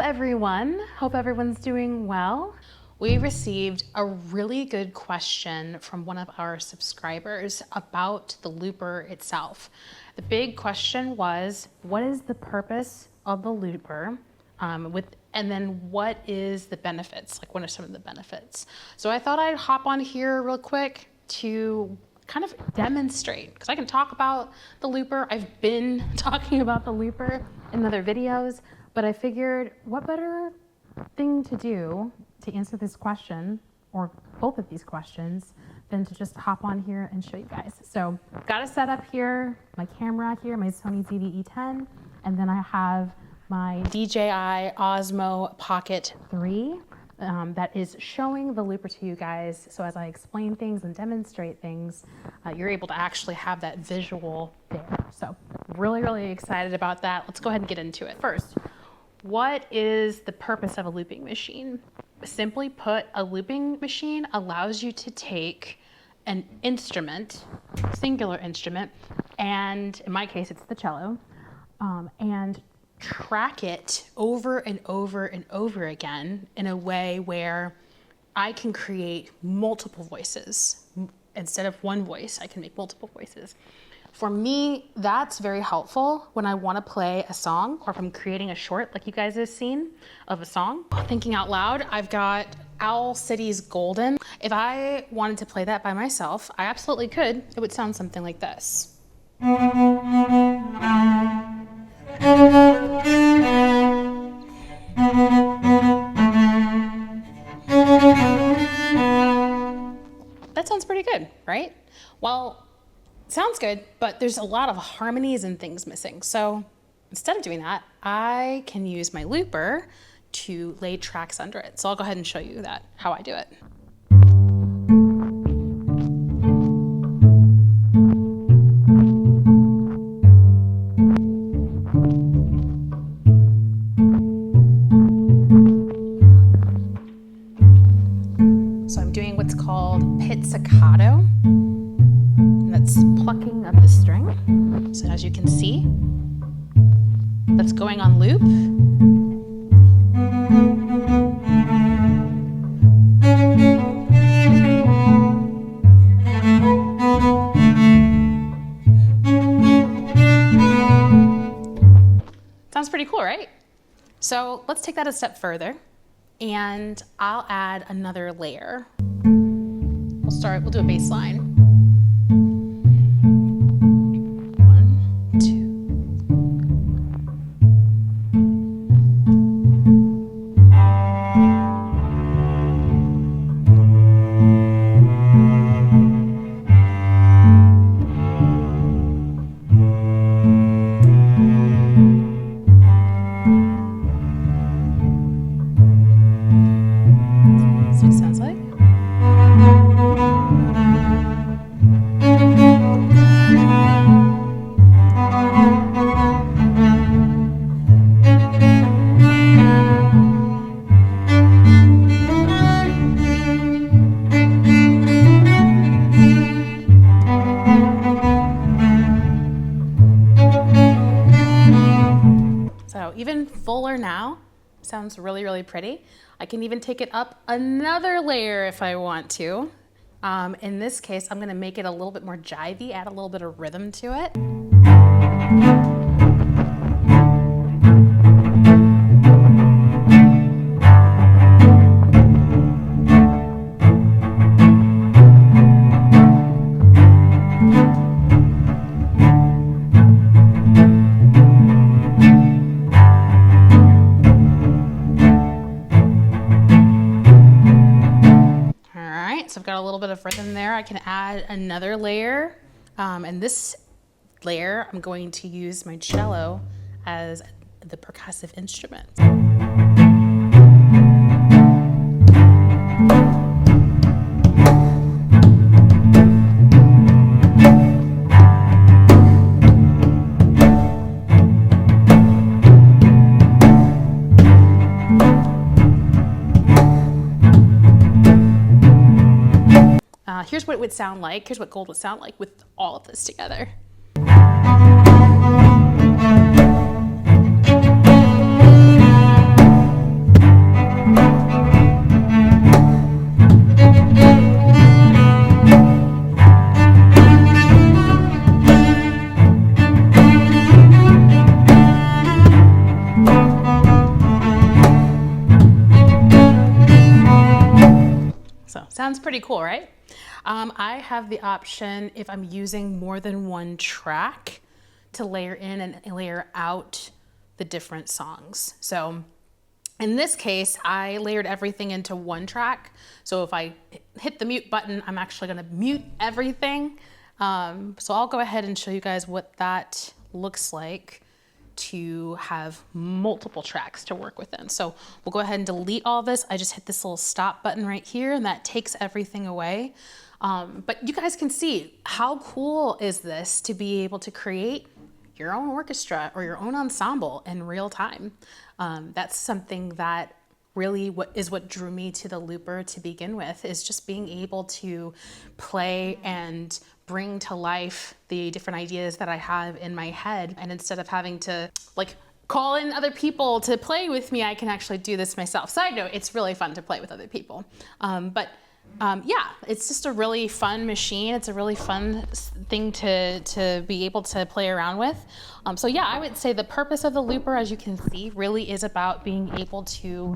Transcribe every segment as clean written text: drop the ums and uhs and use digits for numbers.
everyone. Hope everyone's doing well. We received a really good question from one of our subscribers about the looper itself. The big question was, what is the purpose of the looper? And then what is the benefits? Like, what are some of the benefits? So I thought I'd hop on here real quick to kind of demonstrate, because I can talk about the looper. I've been talking about the looper in other videos, but I figured what better thing to do to answer this question, or both of these questions, than to just hop on here and show you guys. So I've got a setup here, my camera here, my Sony ZV-E10, and then I have my DJI Osmo Pocket 3 that is showing the looper to you guys. So as I explain things and demonstrate things, you're able to actually have that visual there. So really, really excited about that. Let's go ahead and get into it. First, what is the purpose of a looping machine? Simply put, a looping machine allows you to take an instrument, singular instrument, and in my case, it's the cello, and track it over and over and over again in a way where I can create multiple voices. Instead of one voice, I can make multiple voices. For me, that's very helpful when I want to play a song, or if I'm creating a short like you guys have seen of a song. Thinking out loud, I've got Owl City's Golden. If I wanted to play that by myself, I absolutely could. It would sound something like this. That sounds pretty good, right? Well, sounds good, but there's a lot of harmonies and things missing. So instead of doing that, I can use my looper to lay tracks under it. So I'll go ahead and show you that, how I do it. So I'm doing what's called pizzicato. That's plucking of the string. So as you can see, that's going on loop. Sounds pretty cool, right? So let's take that a step further, and I'll add another layer. We'll do a bass line. Even fuller now, sounds really, really pretty. I can even take it up another layer if I want to. In this case, I'm gonna make it a little bit more jivey, add a little bit of rhythm to it. So I've got a little bit of rhythm there. I can add another layer. And this layer, I'm going to use my cello as the percussive instrument. Here's what it would sound like. Here's what gold would sound like with all of this together. Sounds pretty cool, right? I have the option, if I'm using more than one track, to layer in and layer out the different songs. So in this case, I layered everything into one track. So if I hit the mute button, I'm actually gonna mute everything. So I'll go ahead and show you guys what that looks like to have multiple tracks to work within. So we'll go ahead and delete all this. I just hit this little stop button right here and that takes everything away. But you guys can see how cool is this to be able to create your own orchestra or your own ensemble in real time. That's something that really what drew me to the looper to begin with, is just being able to play and bring to life the different ideas that I have in my head. And instead of having to like call in other people to play with me, I can actually do this myself. Side note, it's really fun to play with other people. Yeah, it's just a really fun machine. It's a really fun thing to be able to play around with. So yeah, I would say the purpose of the looper, as you can see, really is about being able to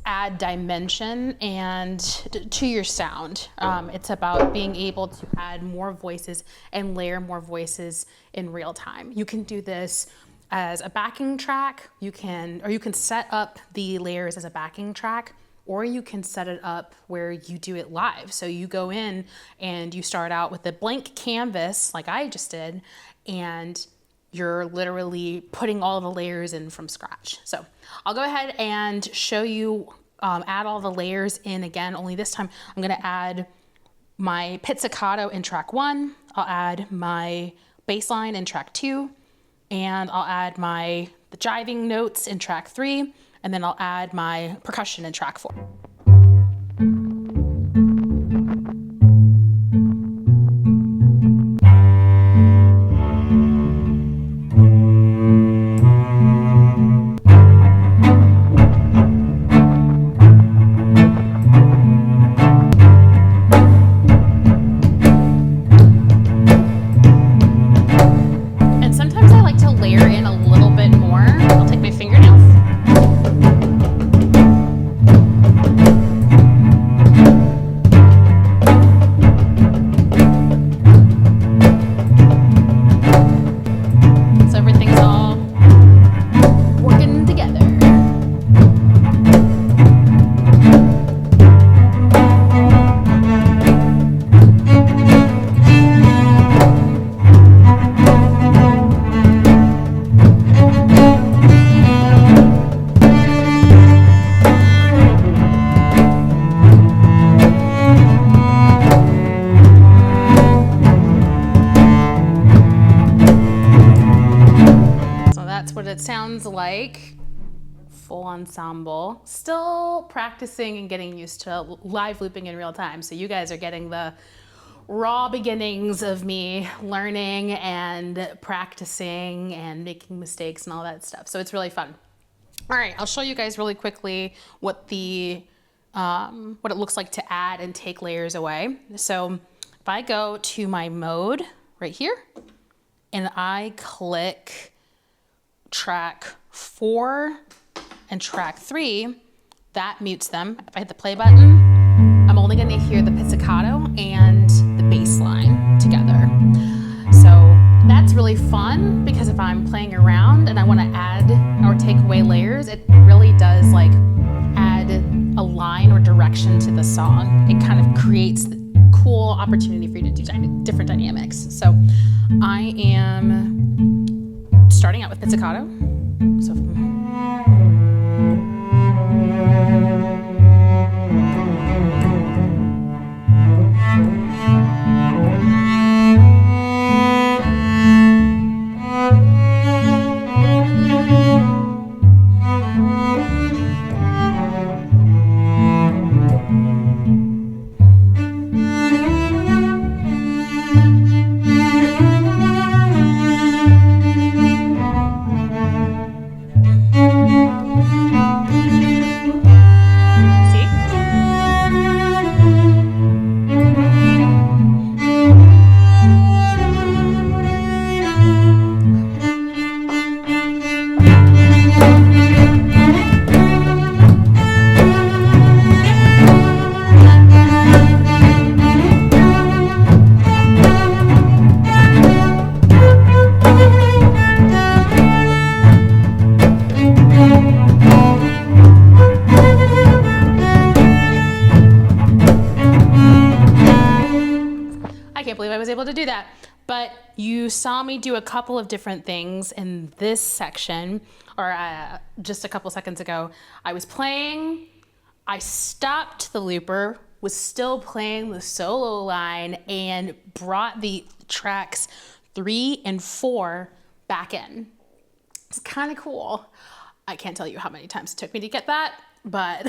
add dimension and to your sound. It's about being able to add more voices and layer more voices in real time. You can do this as a backing track. You can set up the layers as a backing track, or you can set it up where you do it live. So you go in and you start out with a blank canvas like I just did, and you're literally putting all the layers in from scratch. So I'll go ahead and show you, add all the layers in again, only this time I'm gonna add my pizzicato in track 1, I'll add my bass line in track 2, and I'll add the jiving notes in track 3, and then I'll add my percussion in track 4. And sometimes I like to layer in a little bit more. I'll take my fingernails. It sounds like full ensemble, still practicing and getting used to live looping in real time. So you guys are getting the raw beginnings of me learning and practicing and making mistakes and all that stuff. So it's really fun. All right, I'll show you guys really quickly what it looks like to add and take layers away. So if I go to my mode right here and I click track 4 and track 3, that mutes them. If I hit the play button, I'm only going to hear the pizzicato and the bass line together. So that's really fun, because if I'm playing around and I want to add or take away layers, it really does like add a line or direction to the song. It kind of creates the cool opportunity for you to do different dynamics. So I am starting out with pizzicato. So able to do that. But you saw me do a couple of different things in this section, or just a couple seconds ago. I was playing, I stopped the looper, was still playing the solo line, and brought the tracks 3 and 4 back in. It's kind of cool. I can't tell you how many times it took me to get that, but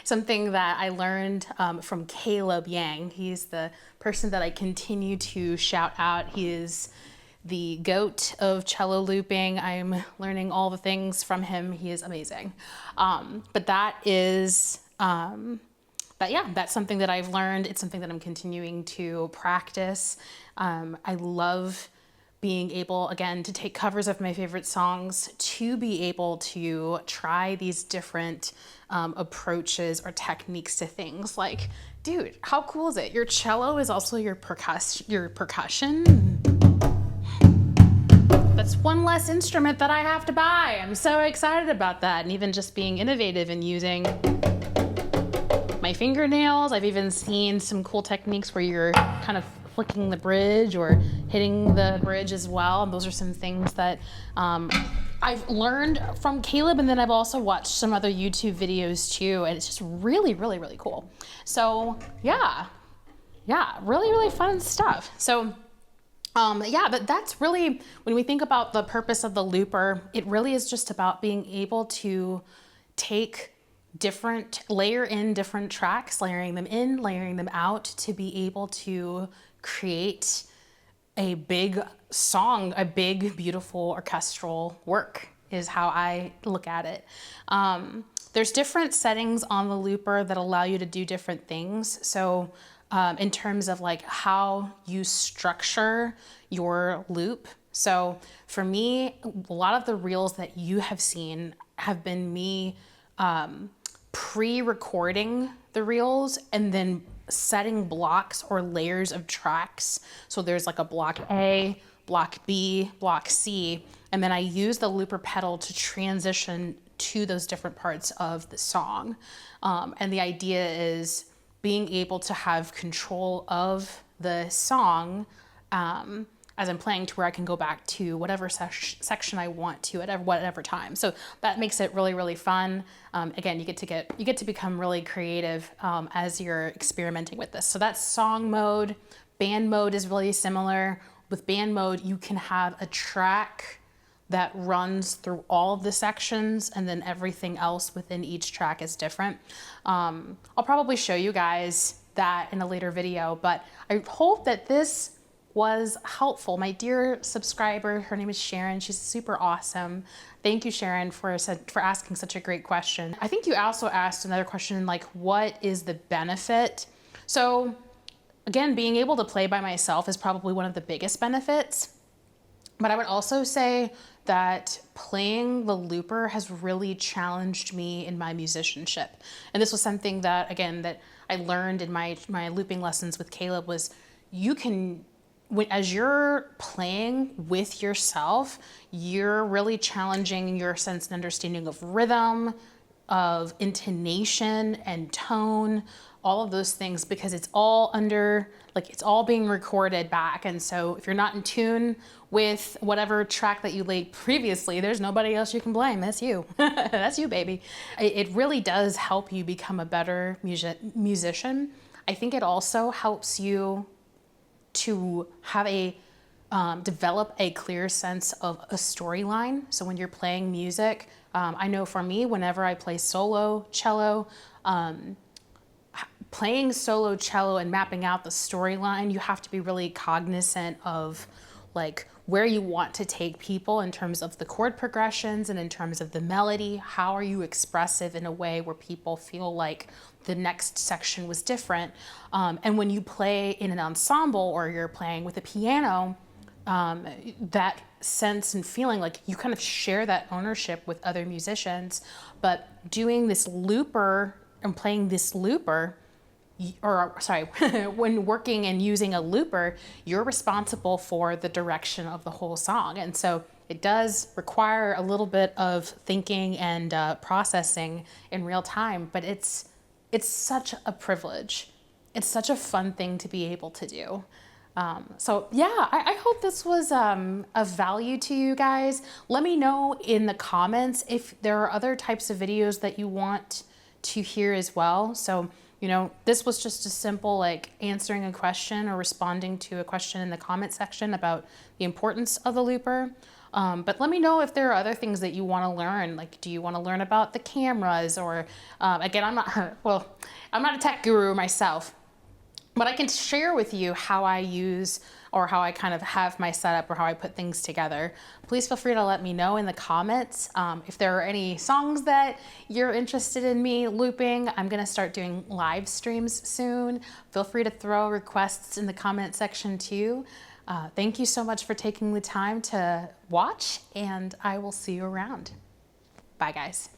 something that I learned from Caleb Yang. He's the person that I continue to shout out. He is the goat of cello looping. I'm learning all the things from him. He is amazing. But that is, that's something that I've learned. It's something that I'm continuing to practice. I love being able, again, to take covers of my favorite songs, to be able to try these different approaches or techniques to things. Like, dude, how cool is it? Your cello is also your percussion. That's one less instrument that I have to buy. I'm so excited about that. And even just being innovative and using my fingernails. I've even seen some cool techniques where you're kind of flicking the bridge or hitting the bridge as well. And those are some things that I've learned from Caleb, and then I've also watched some other YouTube videos too, and it's just really, really, really cool. So yeah, really, really fun stuff. So but that's really, when we think about the purpose of the looper, it really is just about being able to layer in different tracks, layering them in, layering them out, to be able to create a big song, a big, beautiful orchestral work is how I look at it. There's different settings on the looper that allow you to do different things. So in terms of like how you structure your loop. So for me, a lot of the reels that you have seen have been me pre-recording the reels and then setting blocks or layers of tracks. So there's like a block A, block B, block C, and then I use the looper pedal to transition to those different parts of the song. And the idea is being able to have control of the song as I'm playing, to where I can go back to whatever section I want to at whatever time. So that makes it really, really fun. Again, you get to become really creative as you're experimenting with this. So that's song mode. Band mode is really similar. With band mode, you can have a track that runs through all of the sections, and then everything else within each track is different. I'll probably show you guys that in a later video, but I hope that this was helpful. My dear subscriber, her name is Sharon. She's super awesome. Thank you, Sharon, for asking such a great question. I think you also asked another question, like, what is the benefit? So again, being able to play by myself is probably one of the biggest benefits. But I would also say that playing the looper has really challenged me in my musicianship. And this was something that, again, that I learned in my looping lessons with Caleb, was you can, as you're playing with yourself, you're really challenging your sense and understanding of rhythm, of intonation and tone, all of those things, because it's all it's all being recorded back. And so if you're not in tune with whatever track that you laid previously, there's nobody else you can blame. That's you. That's you, baby. It really does help you become a better musician. I think it also helps you to have develop a clear sense of a storyline. So when you're playing music, I know for me, whenever I play solo cello, playing solo cello and mapping out the storyline, you have to be really cognizant of like where you want to take people in terms of the chord progressions and in terms of the melody. How are you expressive in a way where people feel like the next section was different? And when you play in an ensemble or you're playing with a piano, that sense and feeling, like you kind of share that ownership with other musicians. But doing this looper and playing this looper, when working and using a looper, you're responsible for the direction of the whole song. And so it does require a little bit of thinking and processing in real time, but it's such a privilege. It's such a fun thing to be able to do. So yeah, I hope this was of value to you guys. Let me know in the comments if there are other types of videos that you want to hear as well. So, you know, this was just a simple like answering a question or responding to a question in the comment section about the importance of the looper. But let me know if there are other things that you want to learn. Like, do you want to learn about the cameras or, again, I'm not, well, I'm not a tech guru myself, but I can share with you how I use or how I kind of have my setup or how I put things together. Please feel free to let me know in the comments. If there are any songs that you're interested in me looping, I'm gonna start doing live streams soon. Feel free to throw requests in the comment section too. Thank you so much for taking the time to watch, and I will see you around. Bye guys.